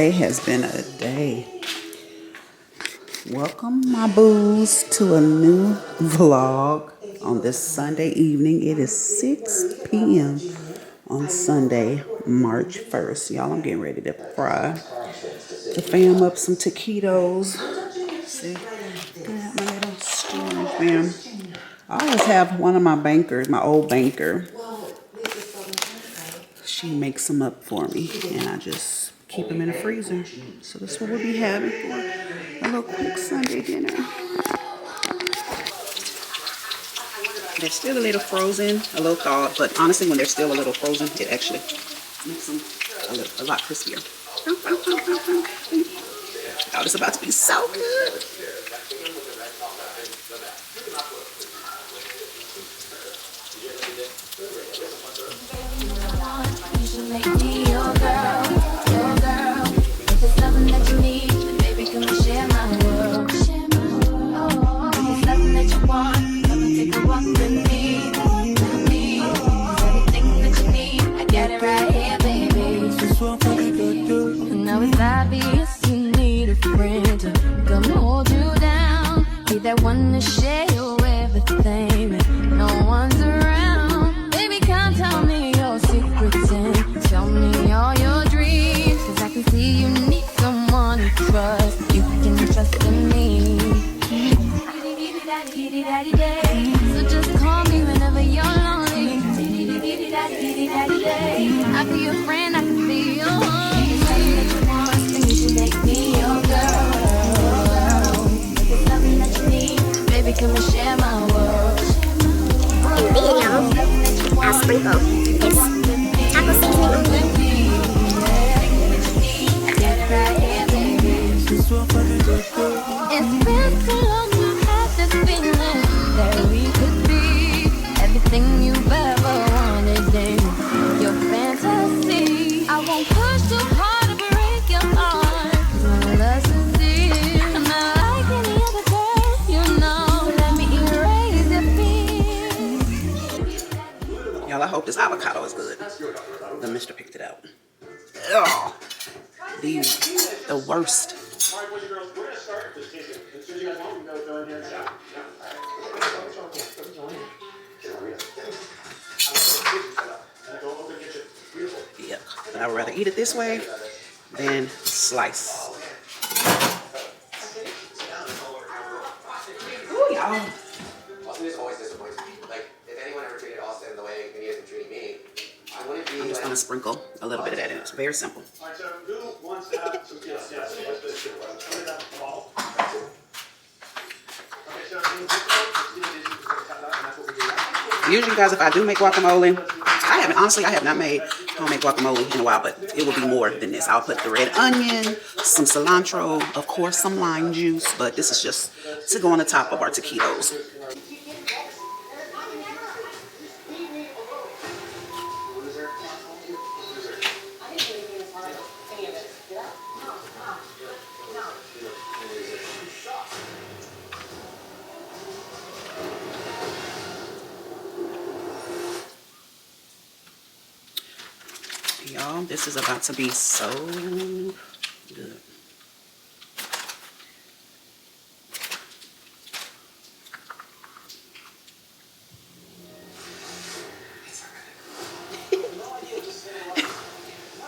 Today has been a day. Welcome, my boos, to a new vlog on this Sunday evening. It is 6 p.m. on Sunday, March 1st. Y'all, I'm getting ready to fry the fam up some taquitos. See, I have my little storage fam. I always have one of my bankers, my old banker. She makes them up for me, and I just keep them in the freezer. So this is what we'll be having for a little quick Sunday dinner. They're still a little frozen, a little thawed, but honestly, when they're still a little frozen, it actually makes them a lot crispier. Oh, this is about to be so good. Now it's obvious you need a friend to come hold you down. Be that one to share your everything when no one's around. Baby, come tell me your secrets and tell me all your dreams. Cause I can see you need someone to trust. You can trust in me. So just call me whenever you're lonely. I can be your friend, I can be your home. Make me your girl. It's something that you need. Baby, come and share my world. Indeed, y'all. I'll sprinkle this taco seasoning on it. It's been so long, I had this feeling that we could be everything you've ever wanted in your fantasy. I won't push too hard to break your heart. Y'all, I hope this avocado is good. The mister picked it out. Ugh. The worst. Yeah, but I would rather eat it this way than slice. Ooh, y'all. I'm just going to sprinkle a little bit of that in. It's very simple. Usually, guys, if I do make guacamole, I have not made homemade guacamole in a while, but it will be more than this. I'll put the red onion, some cilantro, of course, some lime juice, but this is just to go on the top of our taquitos. Y'all, this is about to be so good.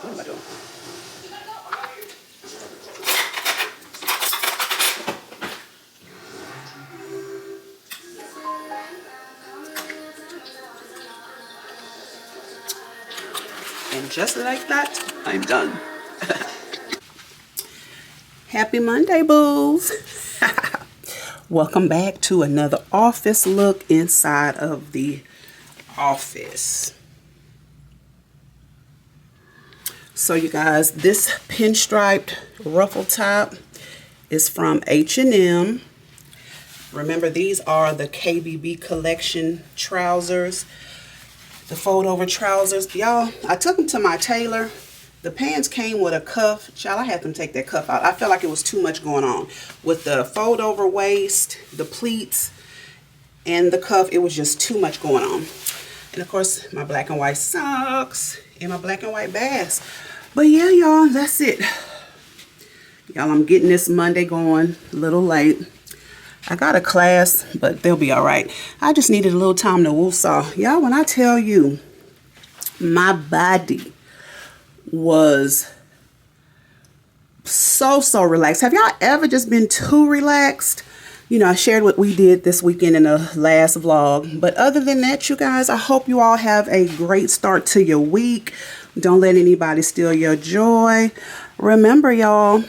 What am I doing? And just like that, I'm done. Happy Monday, boos. Welcome back to another office look inside of the office. So you guys, this pinstriped ruffle top is from H&M. Remember, these are the KBB collection trousers. The fold over trousers. Y'all, I took them to my tailor. The pants came with a cuff. Child, I had them take that cuff out. I felt like it was too much going on. With the fold over waist, the pleats, and the cuff, it was just too much going on. And of course, my black and white socks and my black and white bags. But yeah, y'all, that's it. Y'all, I'm getting this Monday going a little late. I got a class, but they'll be all right. I just needed a little time to woosah. Y'all, when I tell you, my body was so relaxed. Have y'all ever just been too relaxed? You know, I shared what we did this weekend in the last vlog. But other than that, you guys, I hope you all have a great start to your week. Don't let anybody steal your joy. Remember, y'all,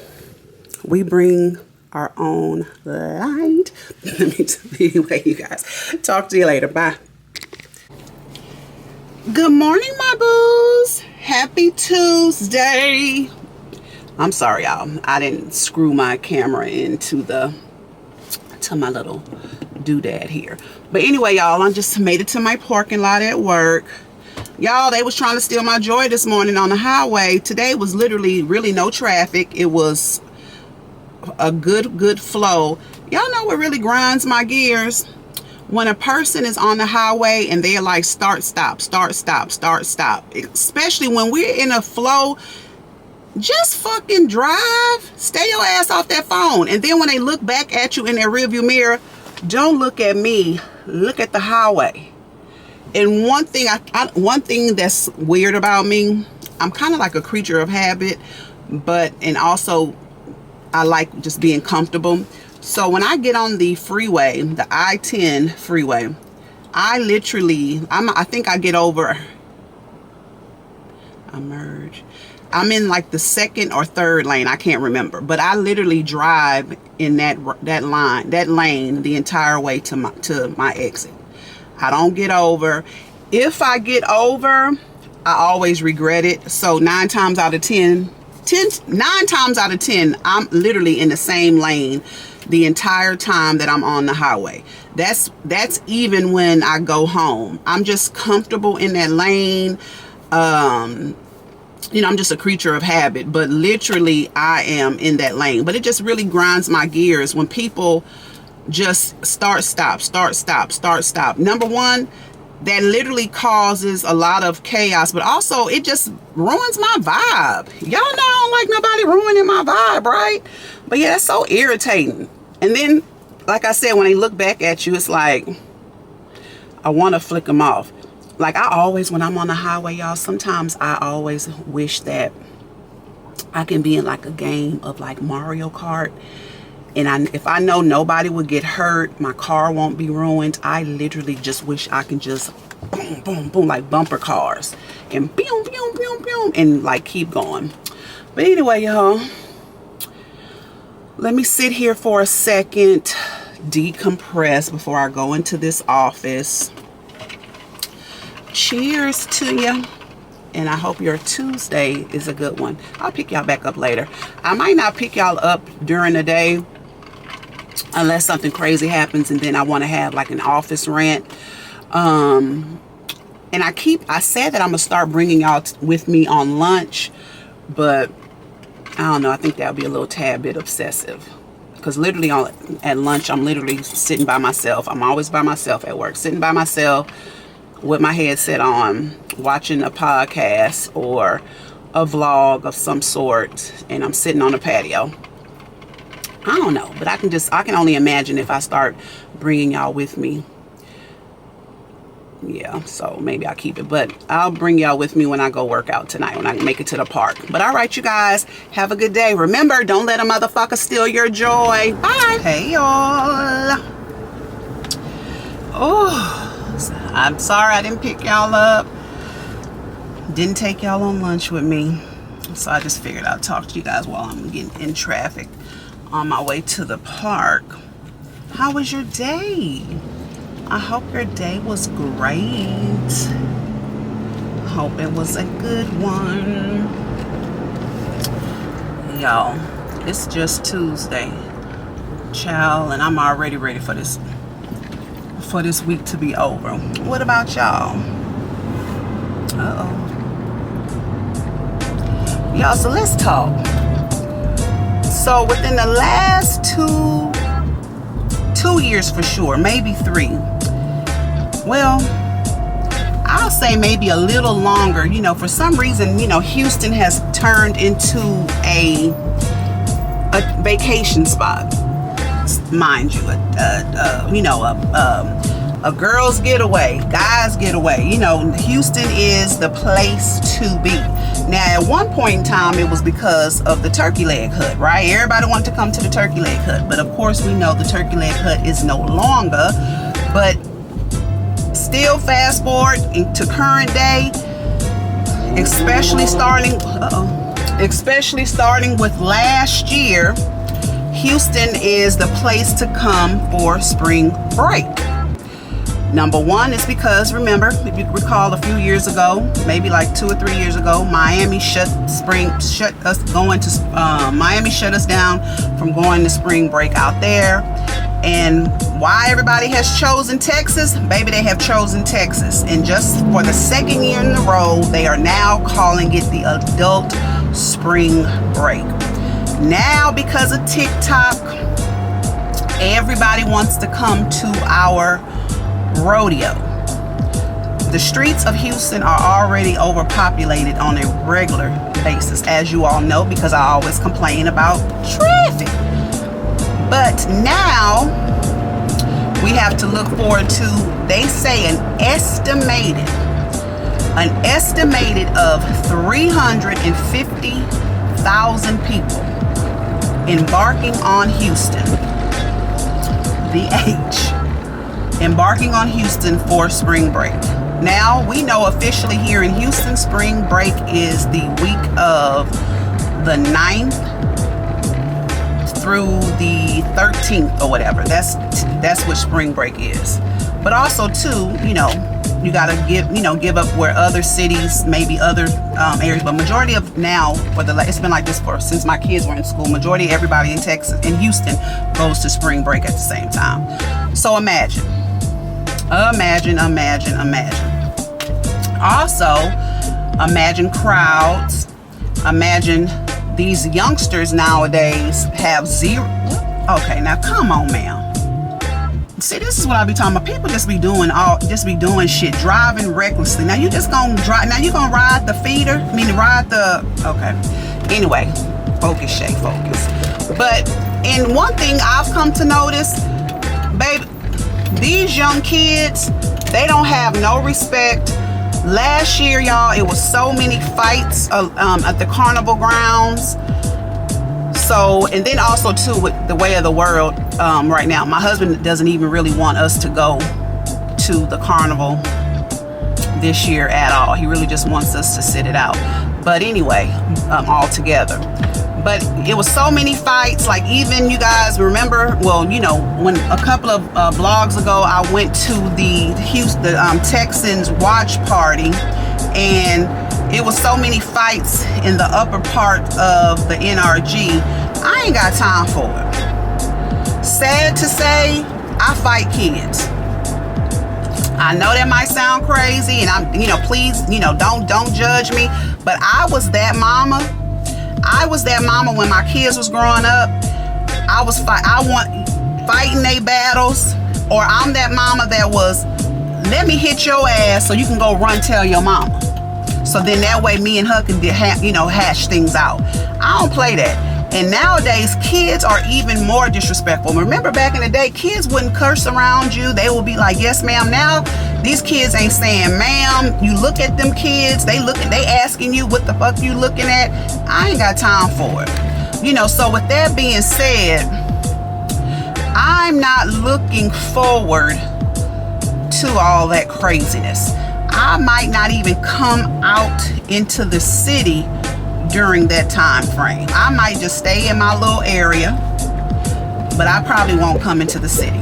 we bring our own light. Anyway, you guys, talk to you later. Bye. Good morning, my boos. Happy Tuesday. I'm sorry, y'all. I didn't screw my camera into my little doodad here. But anyway, y'all, I just made it to my parking lot at work. Y'all, they was trying to steal my joy this morning on the highway. Today was literally really no traffic. It was a good flow. Y'all know what really grinds my gears? When a person is on the highway and they're like start stop, especially when we're in a flow. Just fucking drive. Stay your ass off that phone. And then when they look back at you in their rearview mirror, don't look at me, look at the highway. And one thing that's weird about me, I'm kind of like a creature of habit, and also I like just being comfortable. So when I get on the freeway, the I-10 freeway, I think I get over, I merge. I'm in like the second or third lane. I can't remember, but I literally drive in that lane the entire way to my exit. I don't get over. If I get over, I always regret it. So 9 times out of 10, I'm literally in the same lane the entire time that I'm on the highway. That's even when I go home. I'm just comfortable in that lane. You know, I'm just a creature of habit, but literally I am in that lane. But it just really grinds my gears when people just start stop. Number one, that literally causes a lot of chaos, but also it just ruins my vibe. Y'all know I don't like nobody ruining my vibe, right? But yeah, that's so irritating. And then, like I said, when they look back at you, it's like, I want to flick them off. Like I always, when I'm on the highway, y'all, sometimes I always wish that I can be in like a game of like Mario Kart. And if I know nobody would get hurt, my car won't be ruined, I literally just wish I can just boom, boom, boom, like bumper cars. And boom, boom, boom, boom, and like keep going. But anyway, y'all, let me sit here for a second, decompress before I go into this office. Cheers to you, and I hope your Tuesday is a good one. I'll pick y'all back up later. I might not pick y'all up during the day unless something crazy happens and then I want to have like an office rant. And I said that I'm gonna start bringing y'all with me on lunch, but I don't know, I think that would be a little tad bit obsessive, because literally at lunch I'm literally sitting by myself. I'm always by myself at work, sitting by myself with my headset on, watching a podcast or a vlog of some sort, and I'm sitting on a patio. I don't know, but I can only imagine if I start bringing y'all with me. Yeah, so maybe I'll keep it, but I'll bring y'all with me when I go work out tonight, when I make it to the park. But all right, you guys, have a good day. Remember, don't let a motherfucker steal your joy. Bye. Hey, y'all. Oh, I'm sorry I didn't pick y'all up. Didn't take y'all on lunch with me. So I just figured I'd talk to you guys while I'm getting in traffic on my way to the park. How was your day? I hope your day was great. Hope it was a good one. Y'all, it's just Tuesday, child, and I'm already ready for this week to be over. What about y'all? Y'all, so let's talk. So within the last two years for sure, maybe 3. Well, I'll say maybe a little longer. You know, for some reason, you know, Houston has turned into a vacation spot, mind you, a girls getaway, guys getaway. You know, Houston is the place to be. Now, at one point in time, it was because of the turkey leg hut, right? Everybody wanted to come to the turkey leg hut, but of course we know the turkey leg hut is no longer. But still, fast forward to current day, especially starting with last year, Houston is the place to come for spring break. Number one is because, remember, if you recall a few years ago, maybe like 2 or 3 years ago, Miami shut us down from going to spring break out there. And why everybody has chosen Texas? Baby, they have chosen Texas. And just for the second year in a row, they are now calling it the adult spring break. Now, because of TikTok, everybody wants to come to our rodeo. The streets of Houston are already overpopulated on a regular basis, as you all know, because I always complain about traffic. But now we have to look forward to, they say, an estimated of 350,000 people embarking on Houston. Embarking on Houston for spring break. Now, we know officially here in Houston, spring break is the week of the 9th through the 13th or whatever. That's what spring break is. But also too, you know, you gotta give up where other cities, maybe other areas, but majority of now, it's been like this since my kids were in school, majority of everybody in Texas, in Houston, goes to spring break at the same time. So imagine. Also, imagine crowds. Imagine these youngsters nowadays have zero. Okay, now come on, ma'am. See, this is what I be talking about. People just be doing shit, driving recklessly. Now you just gonna drive. Now you gonna ride the feeder. Okay. Anyway, focus, Shay, focus. But in one thing I've come to notice, baby, these young kids, they don't have no respect. Last year, y'all, it was so many fights at the carnival grounds. So, and then also too, with the way of the world right now, my husband doesn't even really want us to go to the carnival this year at all. He really just wants us to sit it out. But anyway, all together. But it was so many fights. Like, even, you guys remember, well, you know, when a couple of vlogs ago, I went to the Texans watch party, and it was so many fights in the upper part of the NRG. I ain't got time for it. Sad to say, I fight kids. I know that might sound crazy, and I'm, please, don't judge me, but I was that mama. When my kids was growing up. I was fighting they battles, or I'm that mama that was, let me hit your ass so you can go run tell your mama. So then that way me and her can hash things out. I don't play that. And nowadays, kids are even more disrespectful. Remember back in the day, kids wouldn't curse around you. They will be like, yes, ma'am. Now, these kids ain't saying, ma'am. You look at them kids, they asking you what the fuck you looking at. I ain't got time for it. So with that being said, I'm not looking forward to all that craziness. I might not even come out into the city during that time frame. I might just stay in my little area, but I probably won't come into the city.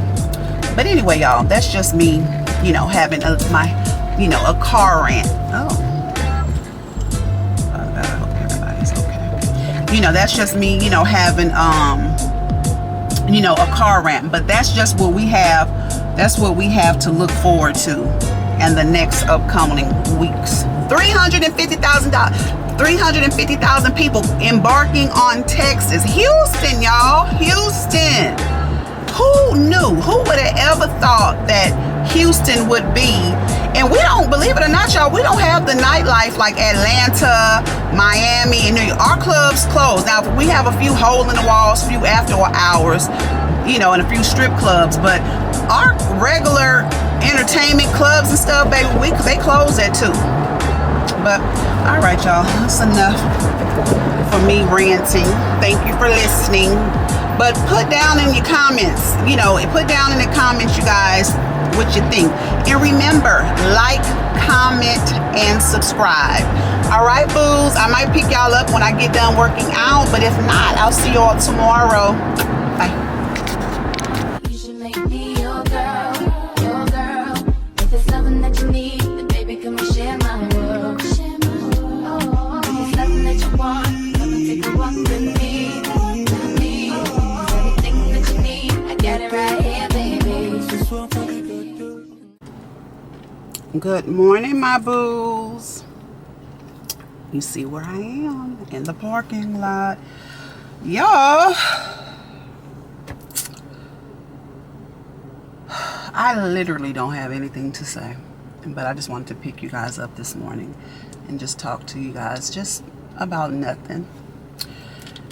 But anyway, y'all, that's just me, having a car rant. Oh, I hope everybody's okay. That's just me, having a car rant. But that's just what we have. That's what we have to look forward to in the next upcoming weeks. $350,000 people embarking on Texas. Houston, y'all. Houston. Who knew? Who would have ever thought that Houston would be And we don't, believe it or not, y'all, we don't have the nightlife like Atlanta, Miami, and New York. Our clubs close. Now, we have a few hole in the walls, few after hours, you know, and a few strip clubs, but our regular entertainment clubs and stuff, baby, they close at 2. But all right, y'all, that's enough for me ranting. Thank you for listening. But put down in your comments, you know, put down in the comments, you guys, what you think. And remember, like, comment, and subscribe. All right, boos, I might pick y'all up when I get done working out, but if not, I'll see y'all tomorrow. Bye. You should make me your girl, your girl. If it's something that you need, then baby, come and share my world. Share my world. If it's something that you want, come and take a walk with me, with me. Cause everything that you need, I got it right here, baby. Good morning, my boos. You see where I am in the parking lot, y'all. I literally don't have anything to say, but I just wanted to pick you guys up this morning and just talk to you guys just about nothing.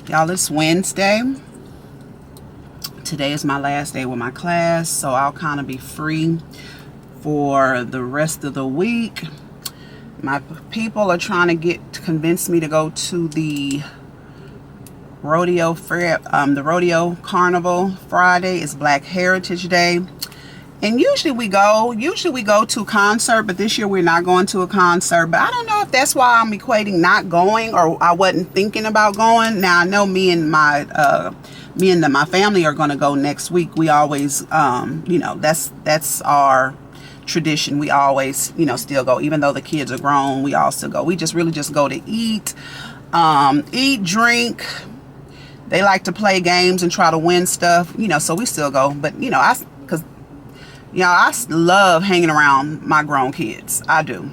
Y'all, it's Wednesday. Today is my last day with my class, so I'll kind of be free for the rest of the week. My people are trying to convince me to go to the rodeo fair, the rodeo carnival Friday. Is Black Heritage Day. And usually we go to a concert, but this year we're not going to a concert. But I don't know if that's why I'm equating not going, or I wasn't thinking about going. Now I know me and my family are going to go next week. We always, you know, that's our tradition. We always, you know, still go, even though the kids are grown. We all still go. We just really just go to eat, drink. They like to play games and try to win stuff, you know. So we still go. But you know, I love hanging around my grown kids. I do.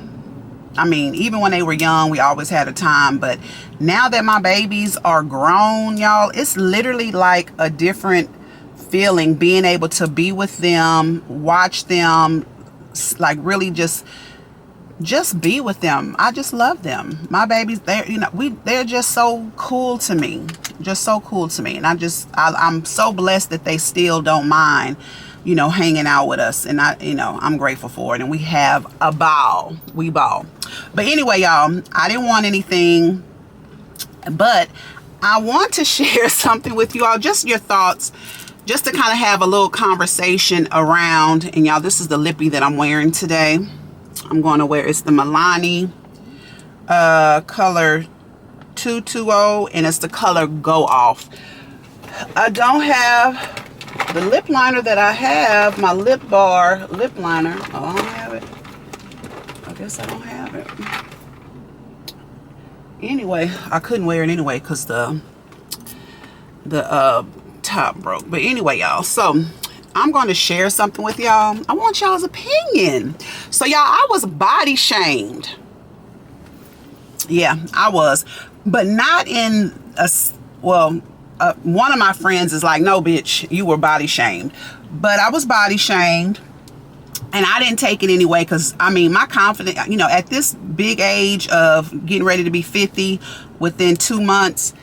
I mean, even when they were young, we always had a time. But now that my babies are grown, y'all, it's literally like a different feeling being able to be with them, watch them, like really just be with them. I just love them. My babies, they're just so cool to me. Just so cool to me. And I'm so blessed that they still don't mind, you know, hanging out with us. And I'm grateful for it. And we have a ball. We ball. But anyway, y'all, I didn't want anything, but I want to share something with you all, just your thoughts, just to kind of have a little conversation around. And y'all, this is the lippy that I'm wearing today. I'm going to wear, it's the Milani color 220, and it's the color Go Off. I don't have the lip liner that I have, my Lip Bar lip liner. Oh, I don't have it. I guess I don't have it. Anyway, I couldn't wear it anyway because the top broke. But anyway, y'all, so I'm going to share something with y'all. I want y'all's opinion. So y'all, I was body shamed. Yeah, I was, but not in a, well, one of my friends is like, no, bitch, you were body shamed. But I was body shamed, and I didn't take it anyway, because I mean, my confidence, you know, at this big age of getting ready to be 50 within 2 months,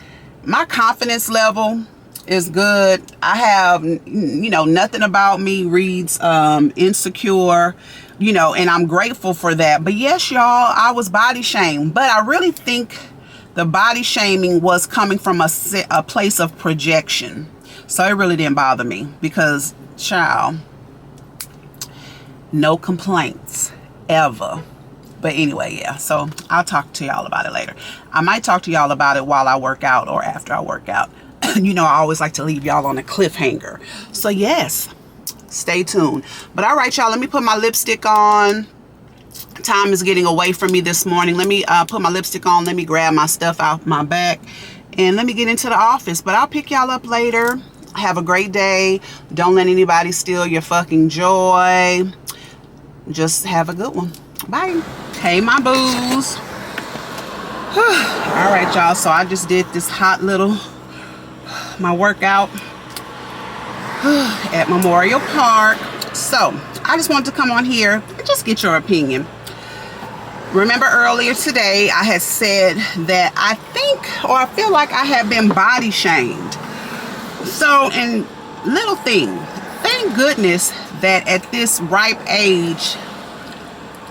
my confidence level is good. I have, you know, nothing about me reads insecure, you know, and I'm grateful for that. But yes, y'all, I was body shamed, but I really think the body shaming was coming from a place of projection. So it really didn't bother me, because, child, no complaints ever. But anyway, yeah, so I'll talk to y'all about it later. I might talk to y'all about it while I work out or after I work out. You know, I always like to leave y'all on a cliffhanger. So yes, stay tuned. But all right, y'all, let me put my lipstick on. Time is getting away from me this morning. Let me put my lipstick on. Let me grab my stuff out my back, and let me get into the office. But I'll pick y'all up later. Have a great day. Don't let anybody steal your fucking joy. Just have a good one. Bye. Hey, my boos. All right, y'all, so I just did this hot little my workout at Memorial Park. So I just wanted to come on here and just get your opinion. Remember earlier today I had said that I think, or I feel like I have been body shamed. So, and little thing, thank goodness that at this ripe age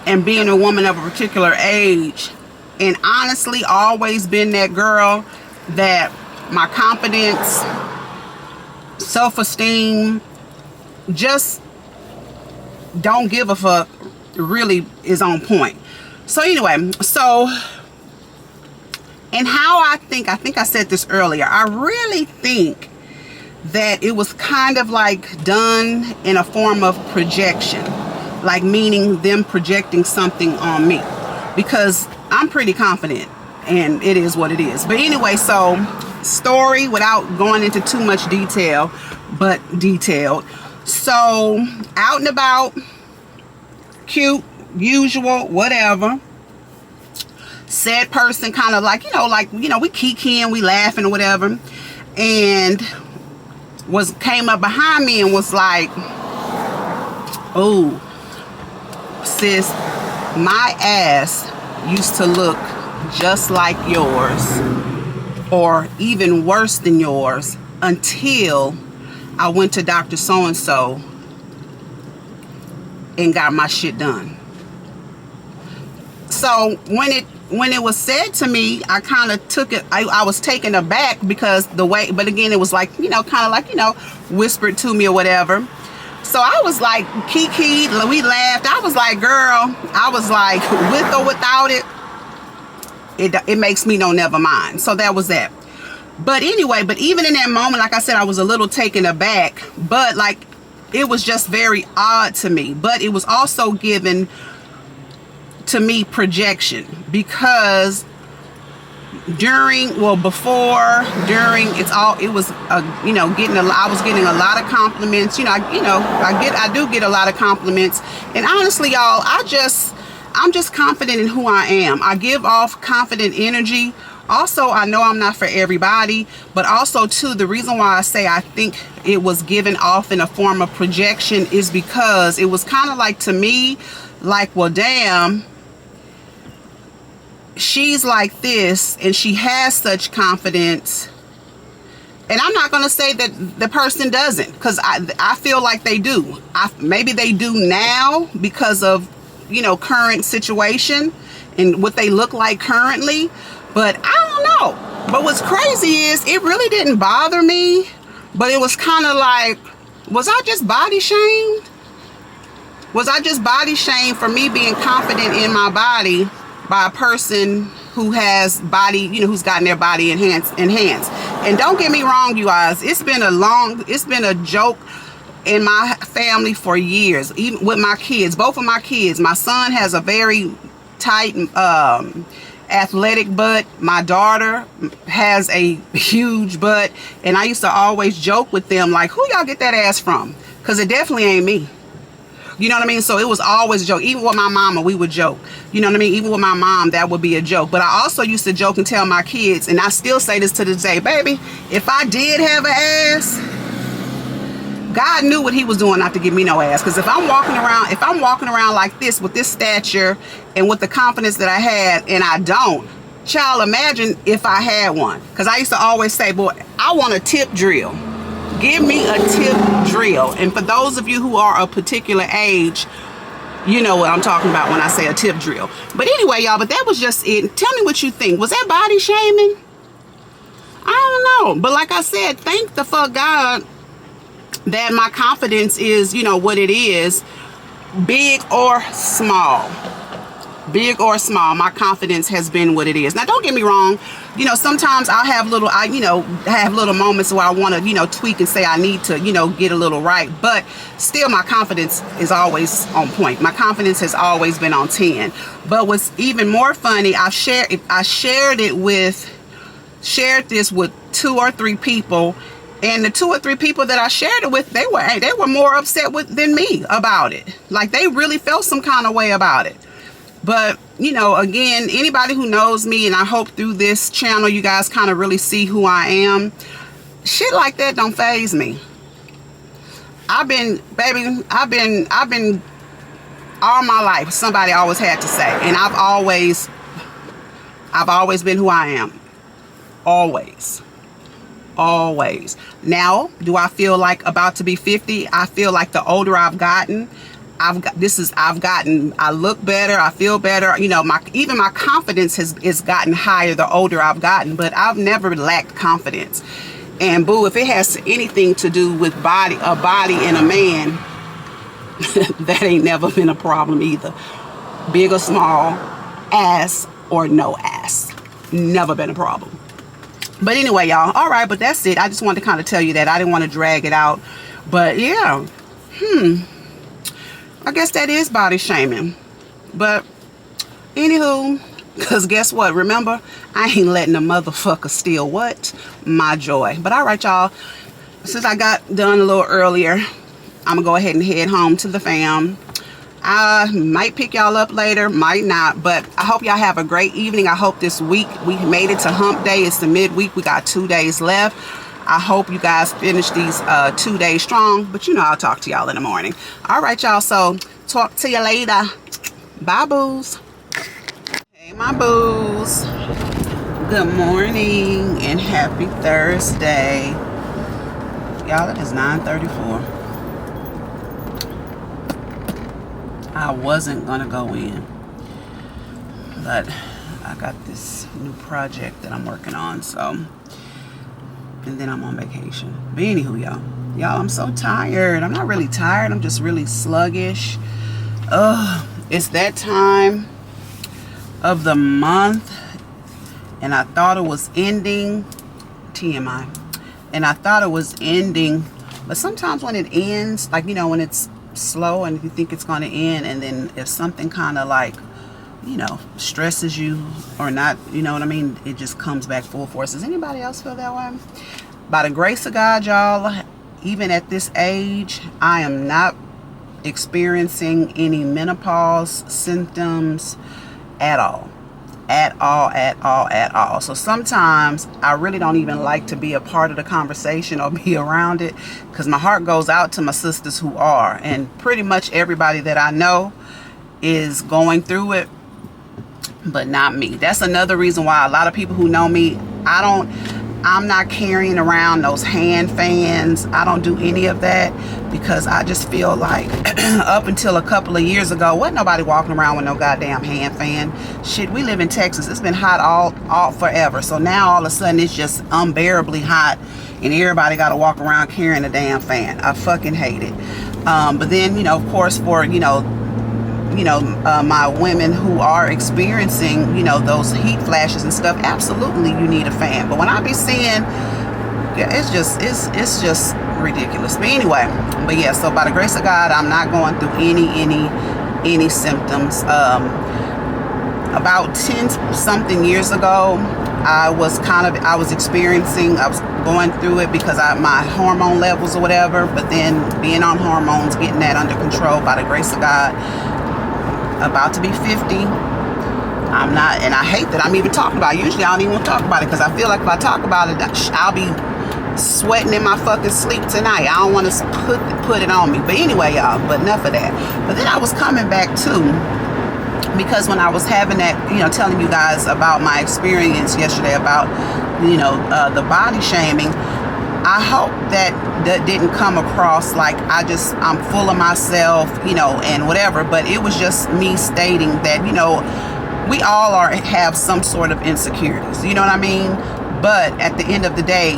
and being a woman of a particular age, and honestly always been that girl that my confidence, self-esteem, just don't give a fuck really is on point. So anyway, so, and how I think I said this earlier, I really think that it was kind of like done in a form of projection, like meaning them projecting something on me, because I'm pretty confident and it is what it is. But anyway, so story without going into too much detail, but detailed. So out and about, cute, usual, whatever. Said person kind of like, we kikiing, we laughing or whatever, and came up behind me and was like, oh, sis, my ass used to look just like yours, or even worse than yours, until I went to Dr. So-and-so and got my shit done. So when it was said to me, I kind of took it, I was taken aback because the way, but again, it was like, kind of like, whispered to me or whatever. So I was like, kiki, we laughed. I was like, girl, I was like, with or without it, it makes me no never mind. So that was that. But anyway, but even in that moment, like I said, I was a little taken aback, but like, it was just very odd to me. But it was also given to me projection, because I was getting a lot of compliments. I do get a lot of compliments, and honestly, y'all, I'm just confident in who I am. I give off confident energy. Also, I know I'm not for everybody, but also too, the reason why I say I think it was given off in a form of projection is because it was kind of like, to me, like, well, damn, she's like this and she has such confidence, and I'm not going to say that the person doesn't, because I feel like they do. Maybe they do now because of current situation and what they look like currently, but I don't know. But what's crazy is it really didn't bother me, but it was kind of like, was I just body shamed? Was I just body shamed for me being confident in my body by a person who has body, who's gotten their body enhanced? And don't get me wrong, you guys, it's been a joke in my family for years, even with my kids, both of my kids. My son has a very tight, athletic butt. My daughter has a huge butt, and I used to always joke with them like, who y'all get that ass from? Because it definitely ain't me. You know what I mean? So it was always a joke. Even with my mama, we would joke. You know what I mean? Even with my mom, that would be a joke. But I also used to joke and tell my kids, and I still say this to this day, baby, if I did have an ass, God knew what he was doing not to give me no ass. Because if I'm walking around like this with this stature and with the confidence that I had, and I don't, child, imagine if I had one. Because I used to always say, boy, I want a tip drill. Give me a tip drill. And for those of you who are a particular age, you know what I'm talking about when I say a tip drill. But anyway, y'all, but that was just it. Tell me what you think. Was that body shaming? I don't know. But like I said, thank the fuck God that my confidence is, what it is, big or small. Big or small, my confidence has been what it is. Now, don't get me wrong. Sometimes I'll have little moments where I want to, tweak and say I need to, get a little right. But still, my confidence is always on point. My confidence has always been on 10. But what's even more funny, I shared this with 2 or 3 people. And the 2 or 3 people that I shared it with, they were more upset than me about it. Like, they really felt some kind of way about it. But, again, anybody who knows me, and I hope through this channel you guys kind of really see who I am, shit like that don't faze me. I've been all my life. Somebody always had to say, and I've always been who I am. Always. Now, do I feel like about to be 50? I feel like the older I've gotten, I look better, I feel better. You know, even my confidence has gotten higher the older I've gotten, but I've never lacked confidence. And boo, if it has anything to do with a body in a man, that ain't never been a problem either. Big or small, ass or no ass. Never been a problem. But anyway, y'all, all right, but that's it. I just wanted to kind of tell you that. I didn't want to drag it out. But yeah, I guess that is body shaming. But anywho, because guess what? Remember, I ain't letting a motherfucker steal what? My joy. But all right, y'all, since I got done a little earlier, I'm going to go ahead and head home to the fam. I might pick y'all up later, might not, but I hope y'all have a great evening. I hope this week we made it to hump day. It's the midweek. We got 2 days left. I hope you guys finish these 2 days strong, but you know I'll talk to y'all in the morning. All right, y'all, so talk to you later. Bye, boos. Hey, my boos. Good morning and happy Thursday. Y'all, it is 9:34. I wasn't gonna go in, but I got this new project that I'm working on, so, and then I'm on vacation. But anywho, y'all, I'm so tired. I'm not really tired, I'm just really sluggish. It's that time of the month, and I thought it was ending, TMI, and I thought it was ending, but sometimes when it ends, like, you know, when it's slow and you think it's going to end, and then if something kind of like, you know, stresses you or not, you know what I mean, it just comes back full force. Does anybody else feel that way? By the grace of God, y'all, even at this age, I am not experiencing any menopause symptoms at all. So sometimes I really don't even like to be a part of the conversation or be around it, because my heart goes out to my sisters who are, and pretty much everybody that I know is going through it, but not me. That's another reason why a lot of people who know me, I'm not carrying around those hand fans. I don't do any of that, because I just feel like up until a couple of years ago, wasn't nobody walking around with no goddamn hand fan. Shit, we live in Texas. It's been hot all forever. So now all of a sudden it's just unbearably hot, and everybody got to walk around carrying a damn fan. I fucking hate it. But then, you know, of course, for, my women who are experiencing, you know, those heat flashes and stuff, absolutely you need a fan. But when I be seeing, it's just ridiculous. But anyway, yeah, so by the grace of God, I'm not going through any symptoms. About 10 something years ago, I was going through it because my hormone levels or whatever, but then being on hormones, getting that under control by the grace of God. About to be 50. I'm not, and I hate that I'm even talking about it. Usually I don't even want to talk about it, because I feel like if I talk about it, I'll be sweating in my fucking sleep tonight. I don't want to put it on me. But anyway, y'all, but enough of that. But then I was coming back too, because when I was having that, you know, telling you guys about my experience yesterday about, you know, the body shaming, I hope that didn't come across like I'm full of myself, you know, and whatever. But it was just me stating that, you know, we all have some sort of insecurities, you know what I mean? But at the end of the day,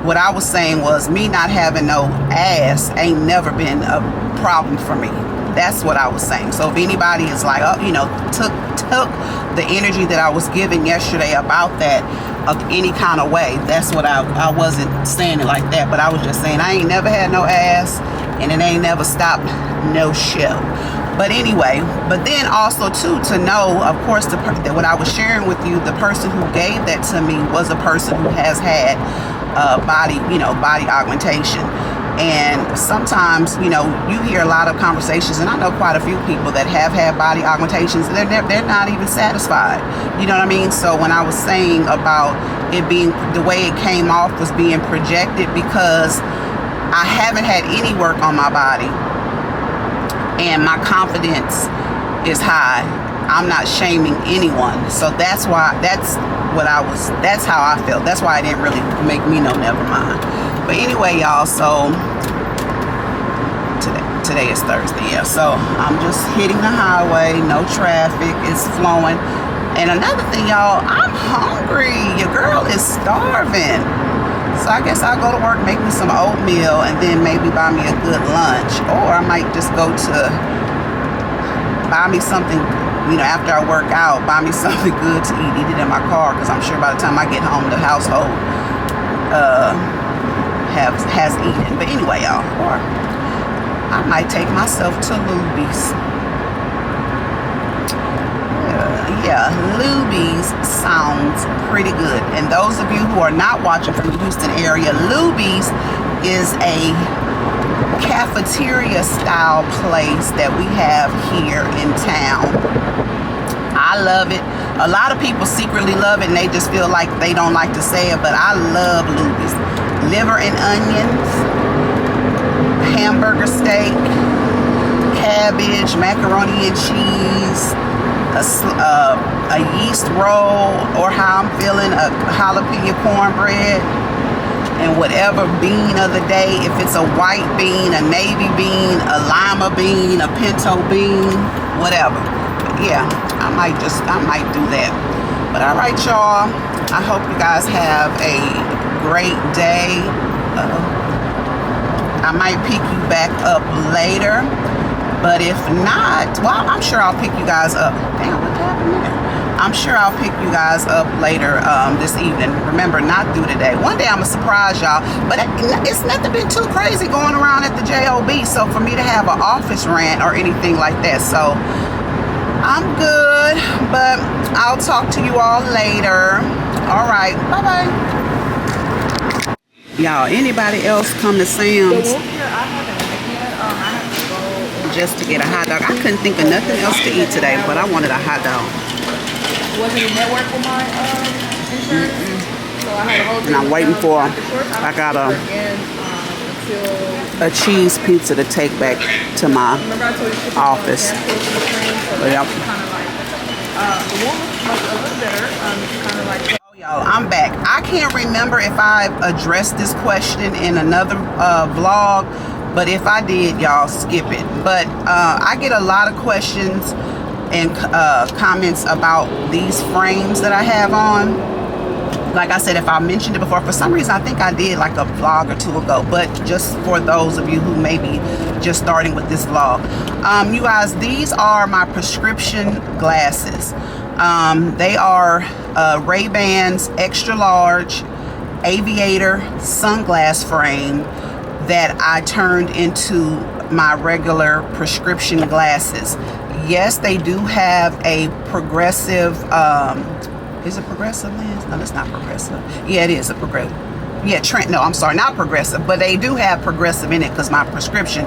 what I was saying was, me not having no ass ain't never been a problem for me. That's what I was saying. So if anybody is like, oh, you know, took the energy that I was giving yesterday about that of any kind of way, that's what I wasn't saying it like that, but I was just saying I ain't never had no ass, and it ain't never stopped no show. But anyway, but then also too, to know, of course, that what I was sharing with you, the person who gave that to me was a person who has had body augmentation. And sometimes, you know, you hear a lot of conversations, and I know quite a few people that have had body augmentations, and they're not even satisfied. You know what I mean? So when I was saying about it being, the way it came off was being projected, because I haven't had any work on my body, and my confidence is high. I'm not shaming anyone. So that's why, that's how I felt. That's why it didn't really make me know, never mind. But anyway, y'all, so today is Thursday, yeah. So I'm just hitting the highway, no traffic, it's flowing. And another thing, y'all, I'm hungry. Your girl is starving. So I guess I'll go to work, make me some oatmeal, and then maybe buy me a good lunch. Or I might just go to buy me something, you know, after I work out, buy me something good to eat it in my car, because I'm sure by the time I get home, the household has eaten. But anyway, y'all, or I might take myself to Luby's. Yeah, Luby's sounds pretty good. And those of you who are not watching from the Houston area, Luby's is a cafeteria style place that we have here in town. I love it. A lot of people secretly love it and they just feel like they don't like to say it, but I love Luby's. Liver and onions, hamburger steak, cabbage, macaroni and cheese, a yeast roll, or how I'm feeling, a jalapeno cornbread, and whatever bean of the day. If it's a white bean, a navy bean, a lima bean, a pinto bean, whatever. But yeah, I might do that. But all right, y'all, I hope you guys have a great day. I might pick you back up later, but if not, well, I'm sure I'll pick you guys up. Damn, what happened there? I'm sure I'll pick you guys up later this evening. Remember, not through today. One day I'm gonna surprise y'all, but it's nothing been too crazy going around at the JOB, so for me to have an office rant or anything like that. So I'm good, but I'll talk to you all later. All right, bye-bye. Y'all, anybody else come to Sam's just to get a hot dog? I couldn't think of nothing else to eat today, but I wanted a hot dog. Wasn't a network for my insurance, so I had a whole. And I'm waiting for, I got a cheese pizza to take back to my office. Yep. Oh, y'all, I'm back. I can't remember if I've addressed this question in another vlog, but if I did, y'all, skip it. But I get a lot of questions and comments about these frames that I have on. Like I said, if I mentioned it before, for some reason I think I did like a vlog or two ago, but just for those of you who may be just starting with this vlog, you guys, these are my prescription glasses. They are Ray-Bans extra large aviator sunglass frame that I turned into my regular prescription glasses. Yes, they do have a progressive, is it progressive lens? No, it's not progressive. Yeah, it is a progressive. Yeah, no, I'm sorry, not progressive, but they do have progressive in it because my prescription.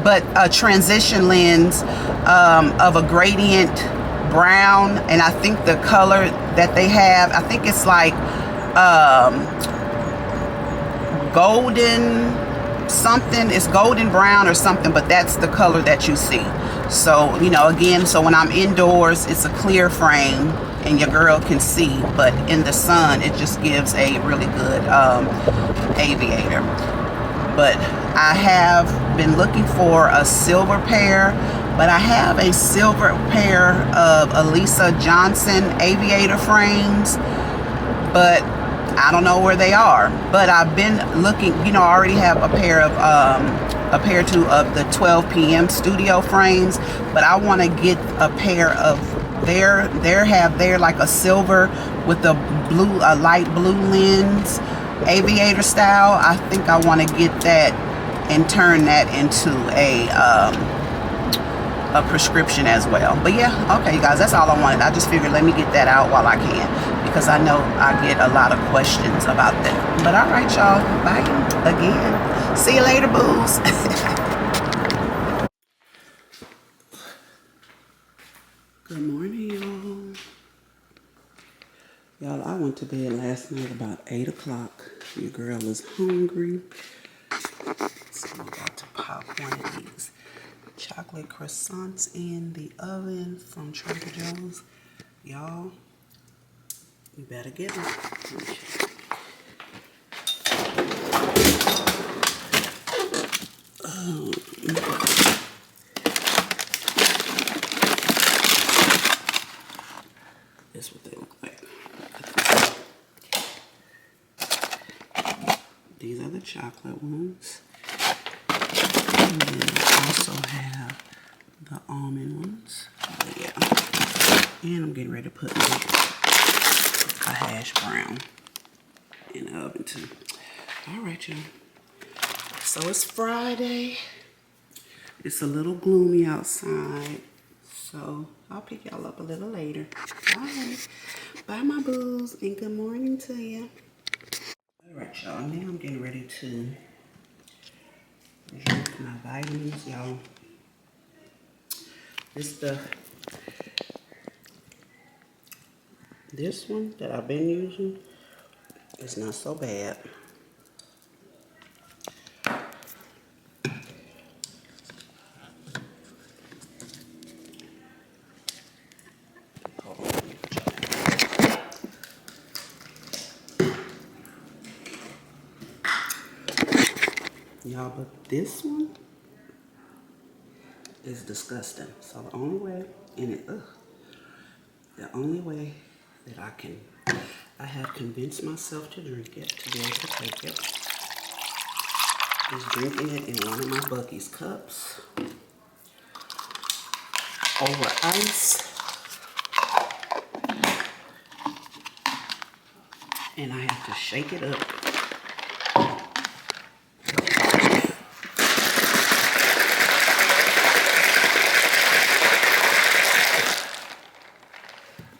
But a transition lens of a gradient brown, and I think the color that they have, I think it's like golden something. It's golden brown or something, but that's the color that you see. So, you know, again, so when I'm indoors, it's a clear frame and your girl can see, but in the sun, it just gives a really good aviator. But I have been looking for a silver pair, but I have a silver pair of Elisa Johnson aviator frames, but I don't know where they are. But I've been looking, you know, I already have a pair or two of the 12 p.m. studio frames, but I want to get a pair of they're like a silver with a light blue lens aviator style. I think I want to get that and turn that into a prescription as well. But yeah, okay, you guys, that's all I wanted. I just figured let me get that out while I can, because I know I get a lot of questions about that. But all right, y'all, bye again. See you later, boos. Good morning, y'all. Y'all, I went to bed last night about 8 o'clock. Your girl is hungry. So I'm about to pop one of these chocolate croissants in the oven from Trader Joe's. Y'all, you better get them. That's what they look like. These are the chocolate ones. And then I also have the almond ones. Oh, yeah. And I'm getting ready to put a hash brown in the oven too. All right, y'all. So it's Friday. It's a little gloomy outside. So I'll pick y'all up a little later. Bye. Bye, my boos, and good morning to you. All right, y'all. Now I'm getting ready to drink my vitamins, y'all. This one that I've been using is not so bad. Y'all, but this one is disgusting. So the only way, the only way that I have convinced myself to drink it, to be able to take it, is drinking it in one of my Buc-ee's cups over ice. And I have to shake it up.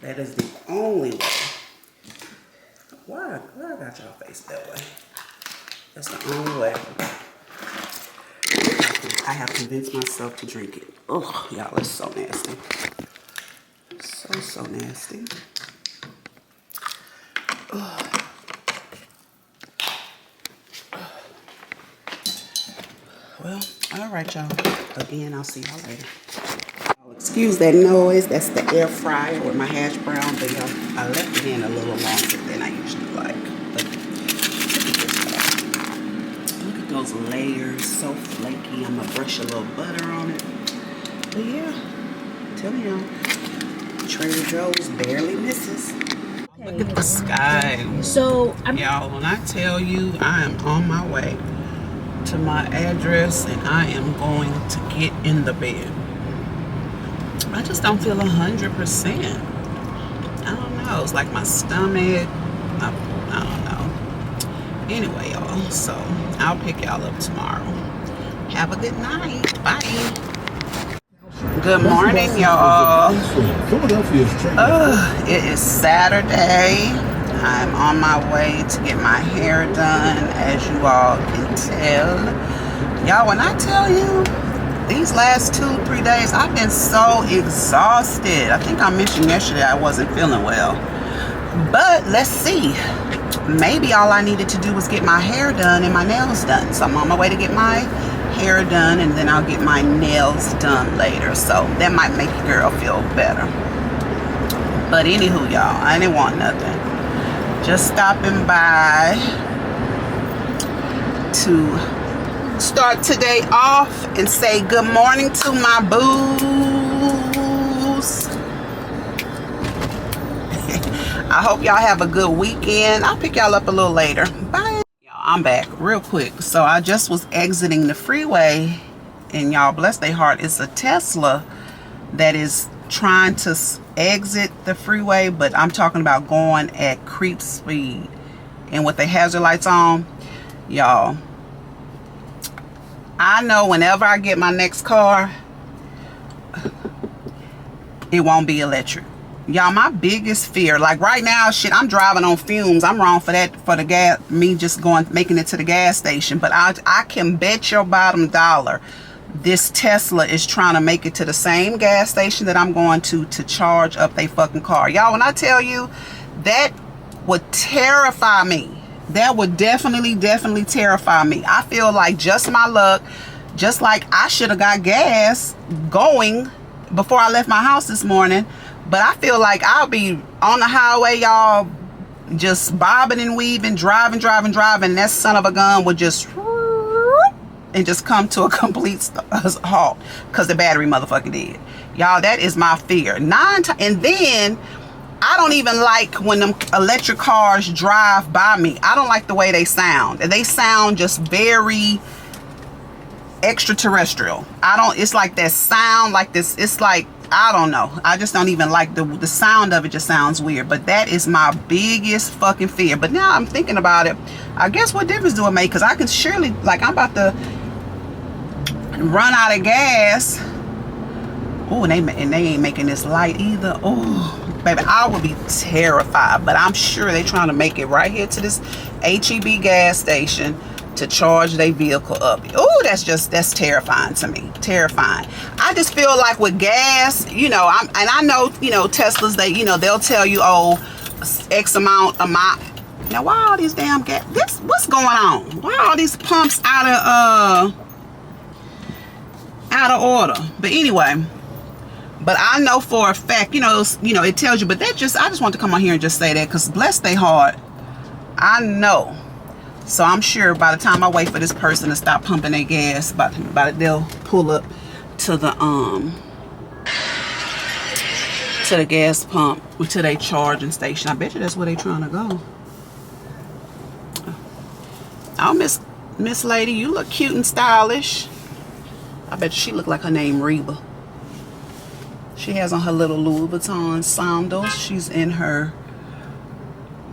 That is the only way. Why I got y'all face that way? That's the only way. I have convinced myself to drink it. Oh, y'all, it's so nasty. So nasty. Well, all right, y'all. Again, I'll see y'all later. Excuse that noise. That's the air fryer with my hash brown. But y'all, I left it in a little longer than I usually like. But look at those layers, so flaky. I'm gonna brush a little butter on it. But yeah, I'm telling y'all, Trader Joe's barely misses. Look at the sky. So Y'all, when I tell you I am on my way to my address and I am going to get in the bed, I just don't feel 100%. I don't know. It's like my stomach. I don't know. Anyway, y'all. So I'll pick y'all up tomorrow. Have a good night. Bye. Good morning, y'all. It is Saturday. I'm on my way to get my hair done, as you all can tell. Y'all, when I tell you, these last 2-3 days, I've been so exhausted. I think I mentioned yesterday I wasn't feeling well. But let's see. Maybe all I needed to do was get my hair done and my nails done. So I'm on my way to get my hair done, and then I'll get my nails done later. So that might make your girl feel better. But anywho, y'all, I didn't want nothing. Just stopping by to start today off and say good morning to my boos. I hope y'all have a good weekend. I'll pick y'all up a little later. Bye. Y'all, I'm back real quick. So I just was exiting the freeway, and y'all, bless their heart, it's a Tesla that is trying to exit the freeway, but I'm talking about going at creep speed and with the hazard lights on. Y'all, I know whenever I get my next car, it won't be electric. Y'all, my biggest fear, like right now, shit, I'm driving on fumes. I'm wrong for that, for the gas, me just making it to the gas station. But I can bet your bottom dollar this Tesla is trying to make it to the same gas station that I'm going to charge up their fucking car. Y'all, when I tell you, that would terrify me. That would definitely terrify me. I feel like just my luck, just like I should have got gas going before I left my house this morning, but I feel like I'll be on the highway, y'all, just bobbing and weaving, driving, and that son of a gun would just and just come to a complete halt because the battery motherfucker did. Y'all, that is my fear. And then I don't even like when them electric cars drive by me. I don't like the way they sound. They sound just very extraterrestrial. It's like that sound, like this. It's like, I don't know. I just don't even like the sound of it. Just sounds weird. But that is my biggest fucking fear. But now I'm thinking about it. I guess what difference do it make? Because I can surely, like, I'm about to run out of gas. Oh, and they ain't making this light either. Oh, baby, I would be terrified. But I'm sure they trying to make it right here to this HEB gas station to charge their vehicle up. Oh, that's terrifying to me. Terrifying. I just feel like with gas, you know, I know, you know, Teslas, they, you know, they'll tell you, oh, X amount. Now, why all these damn gas? What's going on? Why are all these pumps out of order? But anyway, but I know for a fact, you know, it tells you. But I just want to come on here and just say that, because bless their heart, I know. So I'm sure by the time I wait for this person to stop pumping their gas, they'll pull up to the gas pump, or to their charging station. I bet you that's where they trying to go. Oh, Miss Lady, you look cute and stylish. I bet you she look like her name Reba. She has on her little Louis Vuitton sandals. She's in her.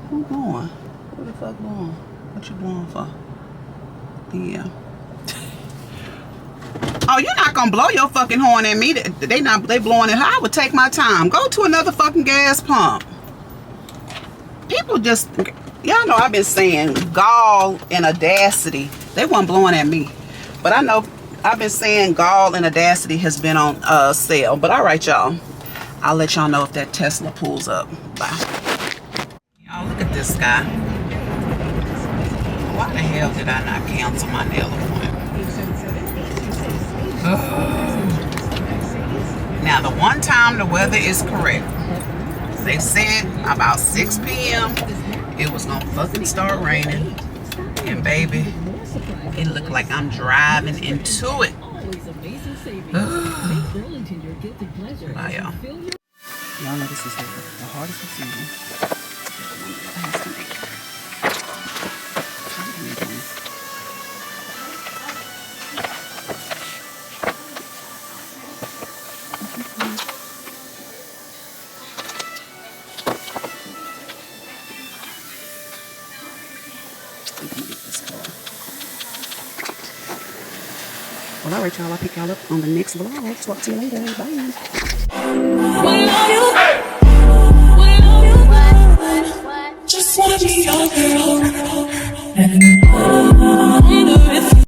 Who going? Who the fuck going? What you going for? Yeah. Oh, you're not gonna blow your fucking horn at me. They blowing it. I would take my time. Go to another fucking gas pump. People just, y'all know I've been saying gall and audacity. They weren't blowing at me, but I know I've been saying gall and audacity has been on sale. But all right, y'all, I'll let y'all know if that Tesla pulls up. Bye. Y'all, look at this guy. Why the hell did I not cancel my nail appointment? Now, the one time the weather is correct, they said about 6 p.m. it was gonna fucking start raining. And baby, it looked like I'm driving into it. Bye, y'all. Y'all know this is the hardest decision. Well, all right, y'all. I'll pick y'all up on the next vlog. Talk to you later. Bye.